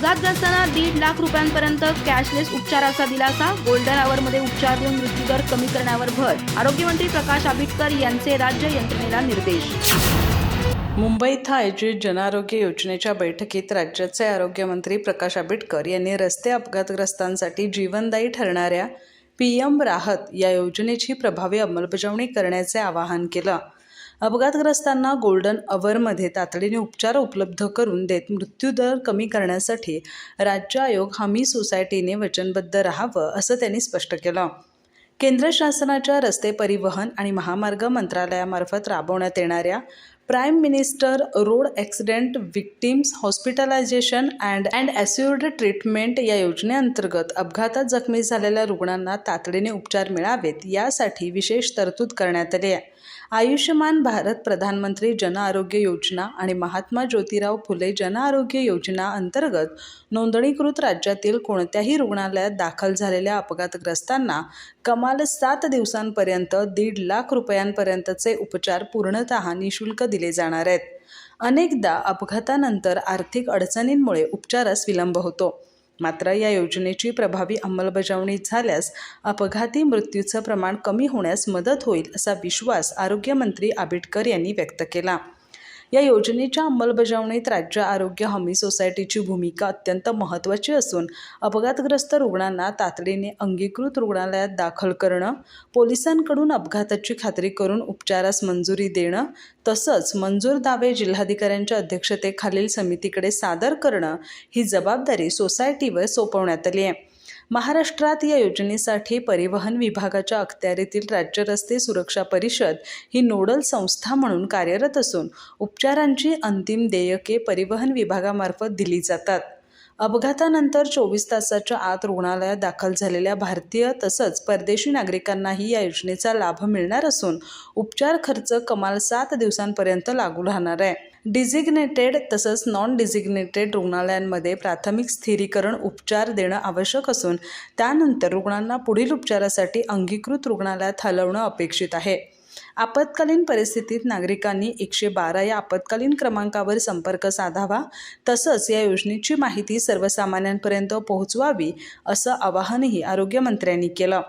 अपघातग्रस्तांना 1.5 लाख रुपयांपर्यंत कॅशलेस उपचाराचा दिलासा. गोल्डन आवरमध्ये उपचार देऊन मृत्यूदर कमी करण्यावर भर. आरोग्यमंत्री प्रकाश आंबेडकर यांचे राज्य यंत्रणेला निर्देश. मुंबई इथं आयोजित जनआरोग्य योजनेच्या बैठकीत राज्याचे आरोग्यमंत्री प्रकाश आंबेडकर यांनी रस्ते अपघातग्रस्तांसाठी जीवनदायी ठरणाऱ्या PM राहत या योजनेची प्रभावी अंमलबजावणी करण्याचे आवाहन केलं. अपघातग्रस्तांना गोल्डन अवरमध्ये तातडीने उपचार उपलब्ध करून देत मृत्यूदर कमी करण्यासाठी राज्य आयोग हमी सोसायटीने वचनबद्ध राहावं असं त्यांनी स्पष्ट केलं. केंद्र शासनाच्या रस्ते परिवहन आणि महामार्ग मंत्रालयामार्फत राबवण्यात येणाऱ्या prime minister road accident victims hospitalization and assured treatment या योजनेअंतर्गत अपघातात जखमी झालेल्या रुग्णांना तातडीने उपचार मिळावेत यासाठी विशेष तरतूद करण्यात आली आहे. आयुष्यमान भारत प्रधानमंत्री जन आरोग्य योजना आणि महात्मा ज्योतिराव फुले जन आरोग्य योजना अंतर्गत नोंदणीकृत राज्यातील कोणत्याही रुग्णालयात दाखल झालेल्या अपघातग्रस्तांना कमाल 7 दिवसांपर्यंत 1.5 लाख रुपयांपर्यंतचे उपचार पूर्णतः निशुल्क दिले जाणार आहेत. अनेकदा अपघातानंतर आर्थिक अडचणींमुळे उपचारास विलंब होतो. मात्र या योजनेची प्रभावी अंमलबजावणी झाल्यास अपघाती मृत्यूचं प्रमाण कमी होण्यास मदत होईल असा विश्वास आरोग्यमंत्री आंबेडकर यांनी व्यक्त केला. या योजनेच्या अंमलबजावणीत राज्य आरोग्य हमी सोसायटीची भूमिका अत्यंत महत्त्वाची असून अपघातग्रस्त रुग्णांना तातडीने अंगीकृत रुग्णालयात दाखल करणं, पोलिसांकडून अपघाताची खात्री करून उपचारास मंजुरी देणं, तसंच मंजूर दावे जिल्हाधिकाऱ्यांच्या अध्यक्षतेखालील समितीकडे सादर करणं ही जबाबदारी सोसायटीवर सोपवण्यात आली आहे. महाराष्ट्रात या योजनेसाठी परिवहन विभागाच्या अखत्यारीतील राज्य रस्ते सुरक्षा परिषद ही नोडल संस्था म्हणून कार्यरत असून उपचारांची अंतिम देयके परिवहन विभागामार्फत दिली जातात. अपघातानंतर 24 तासाच्या आत रुग्णालयात दाखल झालेल्या भारतीय तसंच परदेशी नागरिकांनाही या योजनेचा लाभ मिळणार असून उपचार खर्च कमाल 7 दिवसांपर्यंत लागू राहणार आहे. डिझिग्नेटेड तसंच नॉन डिझिग्नेटेड रुग्णालयांमध्ये प्राथमिक स्थिरीकरण उपचार देणं आवश्यक असून त्यानंतर रुग्णांना पुढील उपचारासाठी अंगीकृत रुग्णालयात हलवणं अपेक्षित आहे. आपत्कालीन परिस्थितीत नागरिकांनी 112 या आपत्कालीन क्रमांकावर संपर्क साधावा तसंच या योजनेची माहिती सर्वसामान्यांपर्यंत पोहोचवावी असं आवाहनही आरोग्यमंत्र्यांनी केलं.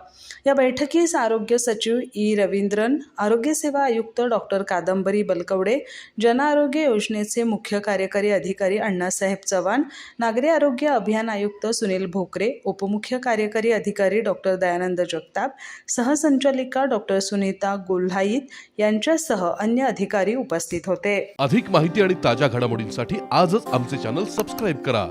या बैठकीस आरोग्य सचिव रवींद्रन, आरोग्य सेवा आयुक्त डॉक्टर कादंबरी बलकवडे, जन आरोग्य योजनेचे मुख्य कार्यकारी अधिकारी अण्णासाहेब चव्हाण, नागरी आरोग्य अभियान आयुक्त सुनील भोकरे, उपमुख्य कार्यकारी अधिकारी डॉक्टर दयानंद जगताप, सहसंचालिका डॉक्टर सुनीता गोल्हाईत यांच्यासह अन्य अधिकारी उपस्थित होते. अधिक माहिती आणि ताज्या घडामोडींसाठी आजच आमचे चॅनल सबस्क्राईब करा.